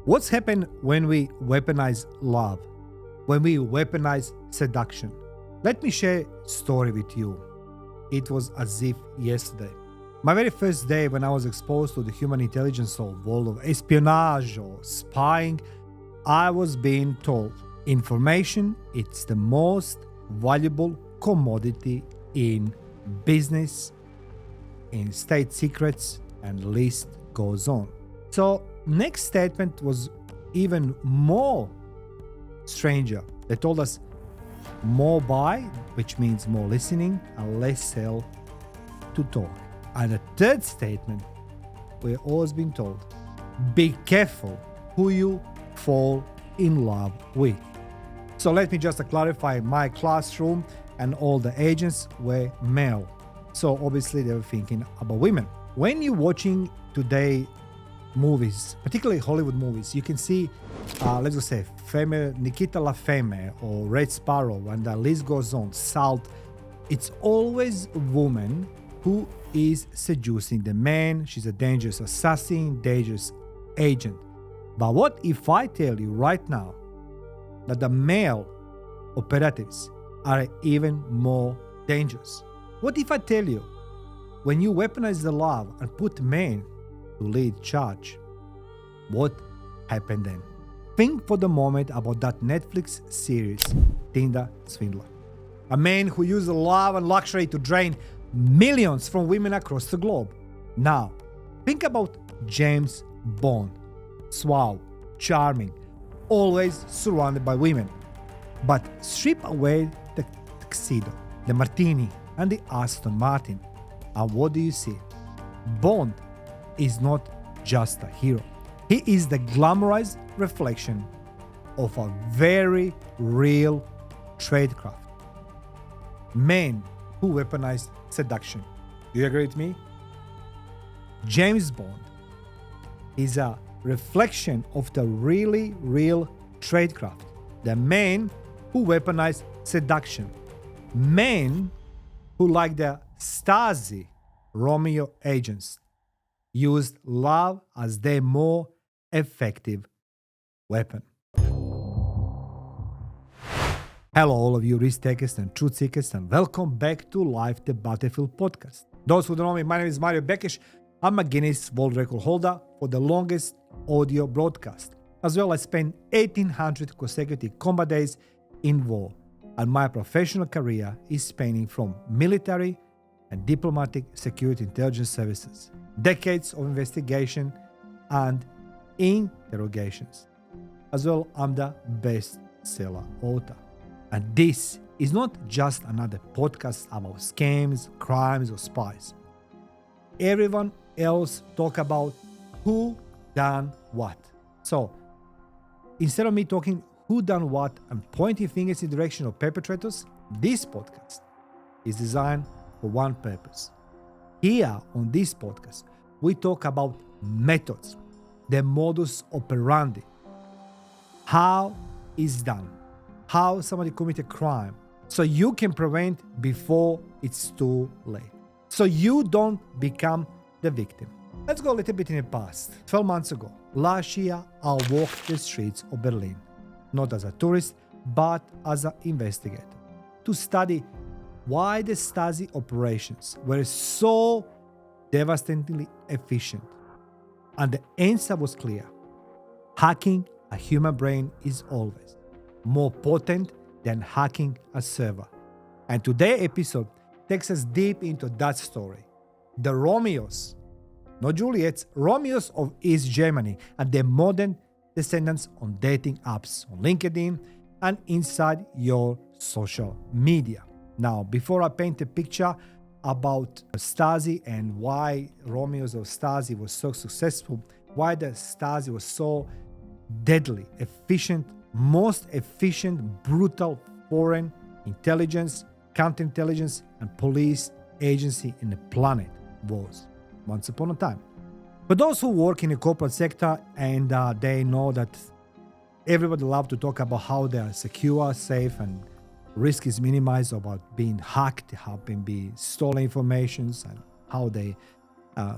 What's happened when we weaponize love? When we weaponize seduction? Let me share a story with you. It was as if yesterday. My very first day when I was exposed to the human intelligence or world of espionage or spying, I was being told information it's the most valuable commodity in business, in state secrets, and the list goes on. So next statement was even more stranger. They told us more buy, which means more listening, and less sell to talk. And the third statement, we're always being told, be careful who you fall in love with. So let me just clarify, my classroom and all the agents were male. So obviously they were thinking about women. When you're watching today movies, particularly Hollywood movies, you can see, let's just say, Nikita La Femme or Red Sparrow, and the list goes on, Salt. It's always a woman who is seducing the man. She's a dangerous assassin, dangerous agent. But what if I tell you right now that the male operatives are even more dangerous? What if I tell you when you weaponize the love and put men to lead charge, what happened then? Think for the moment about that Netflix series, Tinder Swindler. A man who used love and luxury to drain millions from women across the globe. Now, think about James Bond. Suave, charming, always surrounded by women. But strip away the tuxedo, the martini, and the Aston Martin, and what do you see? Bond is not just a hero. He is the glamorized reflection of a very real tradecraft. Men who weaponized seduction. Do you agree with me? James Bond is a reflection of the really real tradecraft. The men who weaponize seduction. Men who, like the Stasi Romeo agents, used love as their more effective weapon. Hello, all of you risk takers and truth seekers, and welcome back to Life the Battlefield podcast. Those who don't know me, my name is Bekes. I'm a Guinness World Record holder for the longest audio broadcast. As well, I spent 1,800 consecutive combat days in war, and my professional career is spanning from military and diplomatic security intelligence services, decades of investigation and interrogations. As well, I'm the best-seller author. And this is not just another podcast about scams, crimes, or spies. Everyone else talk about who done what. So, instead of me talking who done what and pointing fingers in the direction of perpetrators, this podcast is designed for one purpose. Here on this podcast, we talk about methods, the modus operandi, how it's done, how somebody commit a crime, so you can prevent before it's too late, so you don't become the victim. Let's go a little bit in the past. 12 months ago, last year, I walked the streets of Berlin, not as a tourist, but as an investigator, to study why the Stasi operations were so devastatingly efficient. And the answer was clear. Hacking a human brain is always more potent than hacking a server. And today's episode takes us deep into that story. The Romeos, not Juliets, Romeos of East Germany and their modern descendants on dating apps, on LinkedIn, and inside your social media. Now, before I paint a picture about Stasi and why Romeos of Stasi was so successful, why the Stasi was so deadly, efficient, most efficient, brutal foreign intelligence, counterintelligence, and police agency in the planet was once upon a time. For those who work in the corporate sector and they know that everybody loves to talk about how they are secure, safe, and risk is minimized about being hacked, how can be stolen informations, and how they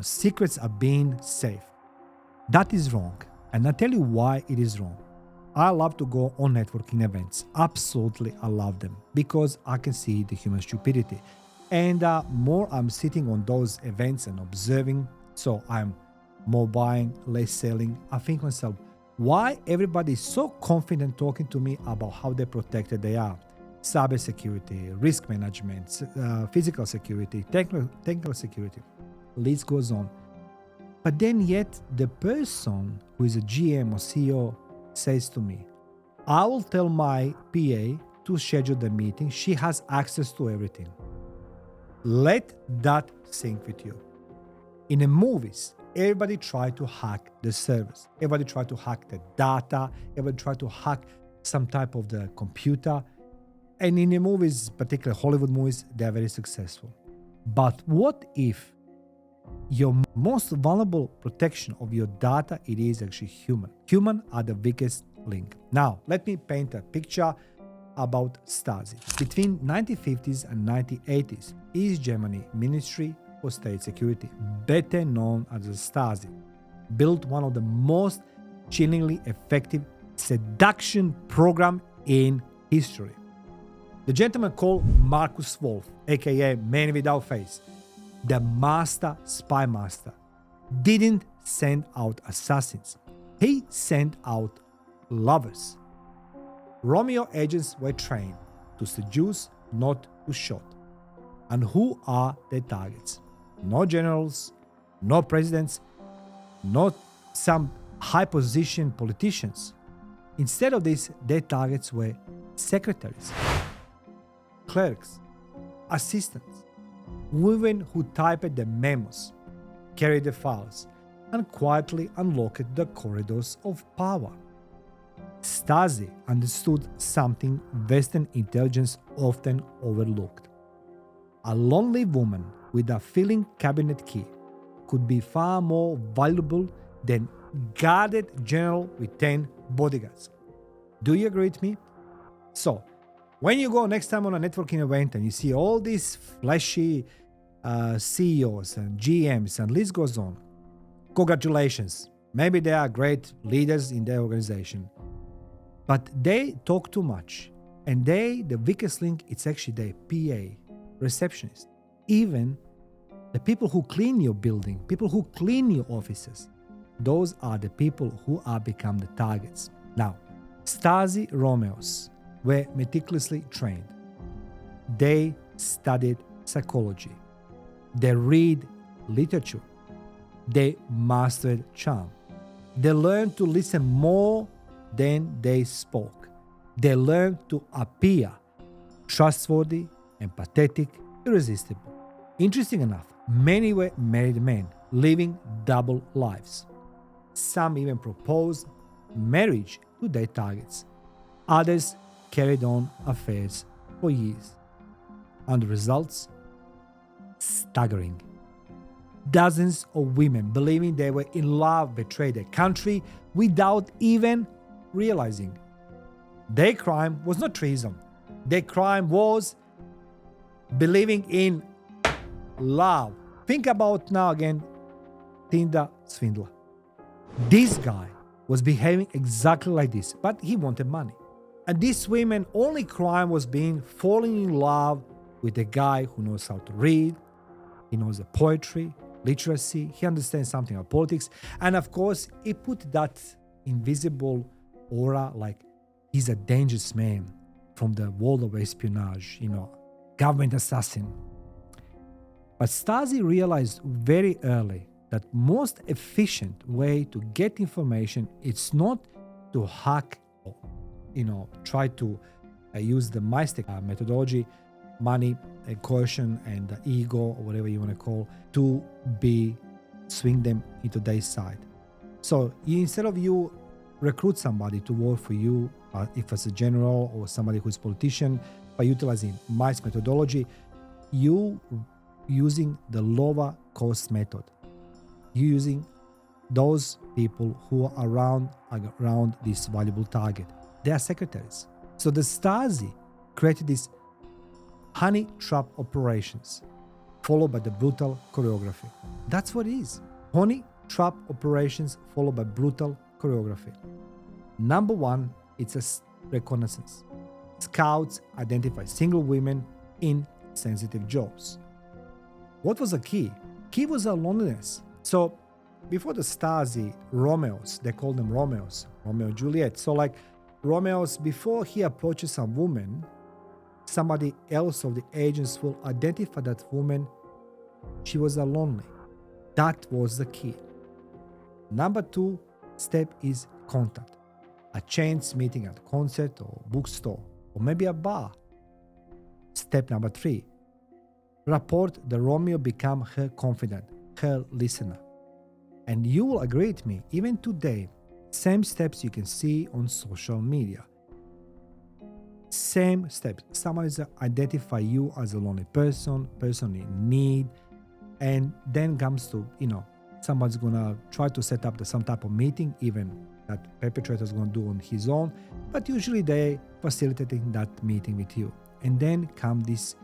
secrets are being safe. That is wrong. And I'll tell you why it is wrong. I love to go on networking events. Absolutely, I love them because I can see the human stupidity. And more I'm sitting on those events and observing, so I'm more buying, less selling. I think myself, why everybody is so confident talking to me about how they protected they are? Cybersecurity, risk management, physical security, technical security. List goes on. But then yet the person who is a GM or CEO says to me, I will tell my PA to schedule the meeting. She has access to everything. Let that sink with you. In the movies, everybody tried to hack the servers. Everybody tried to hack the data. Everybody tried to hack some type of the computer. And in the movies, particularly Hollywood movies, they are very successful. But what if your most vulnerable protection of your data, it is actually human. Human are the weakest link. Now, let me paint a picture about Stasi. Between 1950s and 1980s, East Germany Ministry for State Security, better known as the Stasi, built one of the most chillingly effective seduction program in history. The gentleman called Markus Wolf, aka Man Without Face, the master spy master, didn't send out assassins. He sent out lovers. Romeo agents were trained to seduce, not to shoot. And who are their targets? No generals, no presidents, not some high-position politicians. Instead of this, their targets were secretaries, clerks, assistants, women who typed the memos, carried the files, and quietly unlocked the corridors of power. Stasi understood something Western intelligence often overlooked. A lonely woman with a filing cabinet key could be far more valuable than guarded general with 10 bodyguards. Do you agree with me? So, when you go next time on a networking event and you see all these flashy CEOs and GMs and list goes on, congratulations. Maybe they are great leaders in their organization. But they talk too much. And the weakest link, it's actually their PA, receptionist. Even the people who clean your building, people who clean your offices, those are the people who are become the targets. Now, Stasi Romeos were meticulously trained. They studied psychology. They read literature. They mastered charm. They learned to listen more than they spoke. They learned to appear trustworthy, empathetic, irresistible. Interesting enough, many were married men living double lives. Some even proposed marriage to their targets. Others carried on affairs for years. And the results? Staggering. Dozens of women believing they were in love betrayed their country without even realizing. Their crime was not treason. Their crime was believing in love. Think about now again, Tinder swindler. This guy was behaving exactly like this, but he wanted money. And this woman's only crime was falling in love with a guy who knows how to read, he knows the poetry, literacy, he understands something about politics, and of course, he put that invisible aura like he's a dangerous man from the world of espionage, government assassin. But Stasi realized very early that most efficient way to get information, it's not to hack, try to use the Mystic methodology, money, coercion, and ego, or whatever you want to call, to swing them into their side. So instead of you recruit somebody to work for you, if it's a general or somebody who's a politician, by utilizing MICE methodology, you using the lower cost method. You using those people who are around this valuable target. They are secretaries. So the Stasi created these honey trap operations, followed by the brutal choreography. That's what it is. Honey trap operations followed by brutal choreography. Number one, it's reconnaissance. Scouts identify single women in sensitive jobs. What was the key? Key was loneliness. So before the Stasi Romeos, they called them Romeos, Romeo and Juliet. So like Romeos, before he approaches some woman, somebody else of the agents will identify that woman. She was lonely. That was the key. Number two step is contact. A chance meeting at a concert or bookstore or maybe a bar. Step number three, report the Romeo become her confidant, her listener. And you will agree with me, even today, same steps you can see on social media. Same steps. Someone is identify you as a lonely person in need, and then comes to, someone's gonna try to set up some type of meeting, even that perpetrator is gonna do on his own, but usually they facilitating that meeting with you. And then come this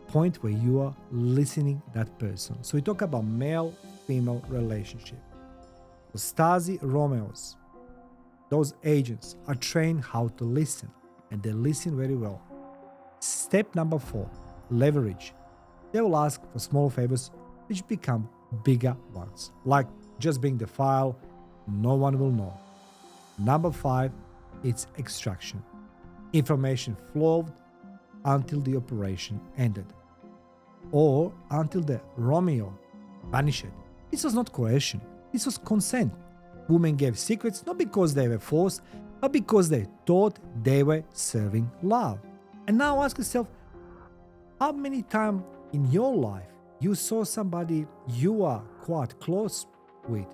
point where you are listening that person. So we talk about male-female relationship. The Stasi Romeos, those agents are trained how to listen, and they listen very well. Step number four, leverage. They will ask for small favors which become bigger ones, like just bring the file, no one will know. Number five, it's extraction. Information flowed until the operation ended, or until the Romeo vanished. This was not coercion, this was consent. Women gave secrets not because they were forced, but because they thought they were serving love. And now ask yourself, how many times in your life you saw somebody you are quite close with,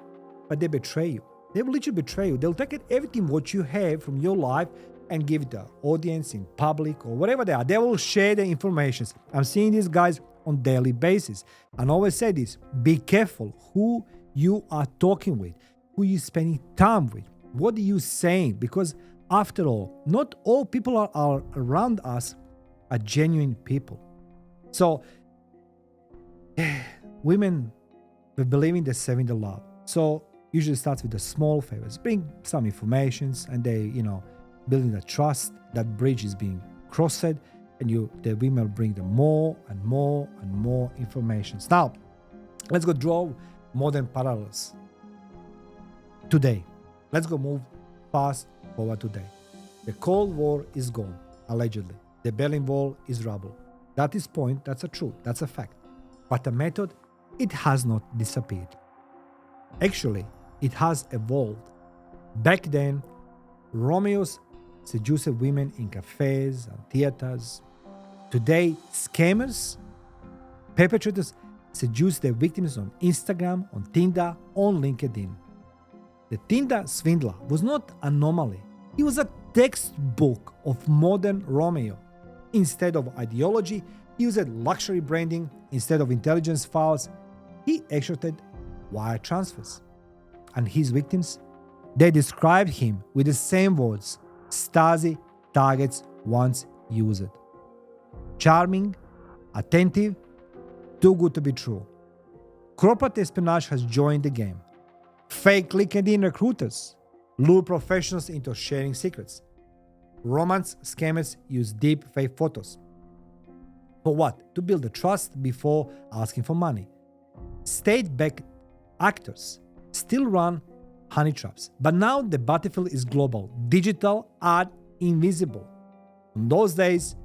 but they betray you? They will literally betray you. They'll take everything what you have from your life and give it to the audience in public or whatever they are. They will share the information. I'm seeing these guys on daily basis. And I always say this, be careful who you are talking with, who you spending time with, what are you saying? Because after all, not all people are around us are genuine people. So women, we believe in the serving the love. So usually starts with the small favors. Bring some informations and they, building the trust, that bridge is being crossed, and the women bring them more and more and more information. Now, let's go draw modern parallels. Today, let's go move fast forward today. The Cold War is gone, allegedly. The Berlin Wall is rubble. That is point, that's a truth, that's a fact. But the method, it has not disappeared. Actually, it has evolved. Back then, Romeos seduced women in cafes and theaters. Today, scammers, perpetrators seduce their victims on Instagram, on Tinder, on LinkedIn. The Tinder swindler was not an anomaly. He was a textbook of modern Romeo. Instead of ideology, he used luxury branding. Instead of intelligence files, he extracted wire transfers. And his victims, they described him with the same words Stasi targets once used. Charming, attentive, too good to be true. Corporate espionage has joined the game. Fake LinkedIn recruiters lure professionals into sharing secrets. Romance scammers use deep fake photos. For what? To build the trust before asking for money. State-backed actors still run honeytraps, but now the battlefield is global, digital and invisible. In those days,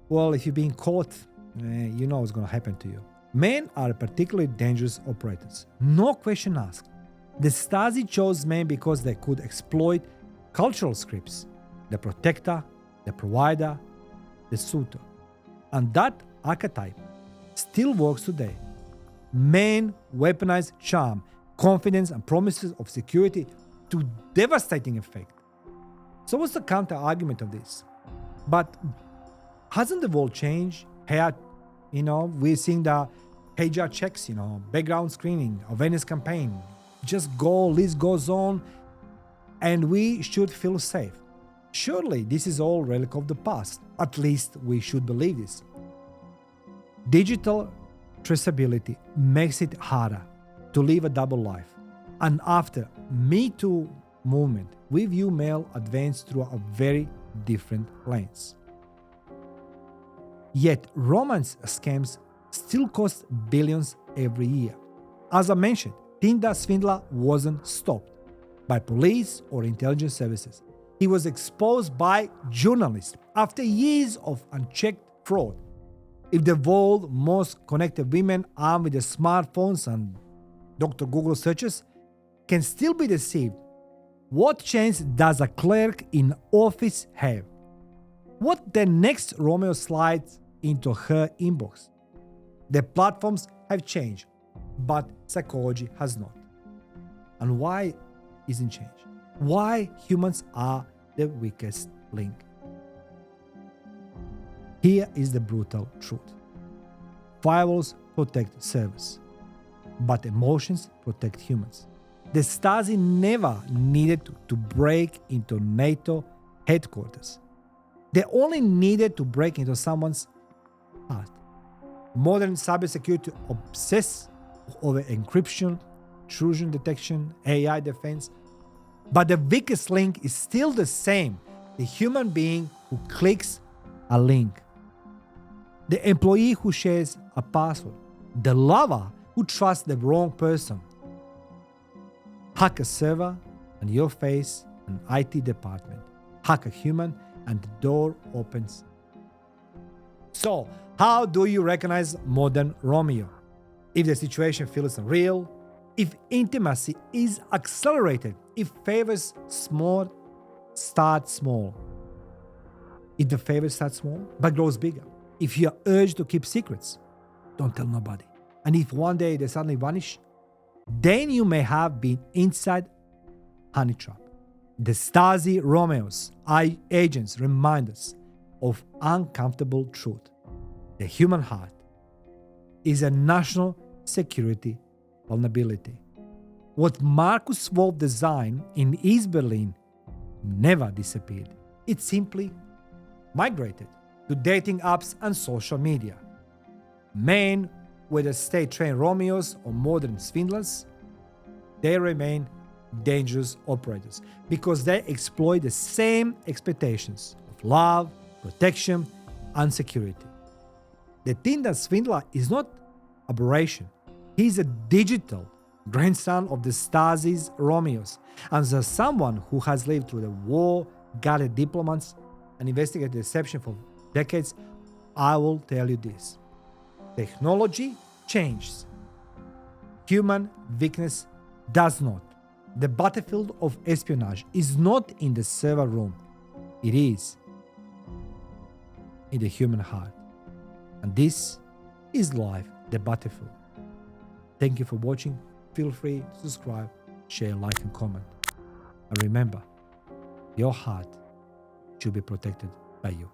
well, if you're being caught, you know what's going to happen to you. Men are particularly dangerous operators. No question asked. The Stasi chose men because they could exploit cultural scripts. The protector, the provider, the suitor. And that archetype still works today. Men weaponize charm, confidence, and promises of security to devastating effect. So what's the counter argument of this? But hasn't the world changed? We're seeing the HR checks, background screening, awareness campaign. List goes on, and we should feel safe. Surely this is all relic of the past. At least we should believe this. Digital traceability makes it harder to live a double life. And after Me Too movement, we view male advance through a very different lens. Yet, romance scams still cost billions every year. As I mentioned, Tinder swindler wasn't stopped by police or intelligence services. He was exposed by journalists after years of unchecked fraud. If the world's most connected women armed with their smartphones and Dr. Google searches can still be deceived, what chance does a clerk in office have? What the next Romeo slides into her inbox? The platforms have changed, but psychology has not. And why isn't changed? Why humans are the weakest link? Here is the brutal truth. Firewalls protect servers, but emotions protect humans. The Stasi never needed to break into NATO headquarters. They only needed to break into someone's heart. Modern cybersecurity obsesses over encryption, intrusion detection, AI defense. But the weakest link is still the same: the human being who clicks a link, the employee who shares a password, the lover who trusts the wrong person. Hack a server and your face an IT department. Hack a human and the door opens. So, how do you recognize modern Romeo? If the situation feels unreal, if intimacy is accelerated, if favors start small. If the favor starts small but grows bigger. If you are urged to keep secrets, don't tell nobody. And if one day they suddenly vanish, then you may have been inside honeytrap. The Stasi Romeos, agents, remind us of uncomfortable truth. The human heart is a national security vulnerability. What Marcus Wolf designed in East Berlin never disappeared. It simply migrated to dating apps and social media. Men, whether state-trained Romeos or modern swindlers, they remain dangerous operators because they exploit the same expectations of love, protection, and security. The Tinder swindler is not aberration. He is a digital grandson of the Stasi's Romeos, and as someone who has lived through the war, guarded diplomats, and investigated deception for decades, I will tell you this. Technology changes. Human weakness does not. The battlefield of espionage is not in the server room. It is in the human heart. And this is life, the battlefield. Thank you for watching. Feel free to subscribe, share, like, and comment. And remember, your heart should be protected by you.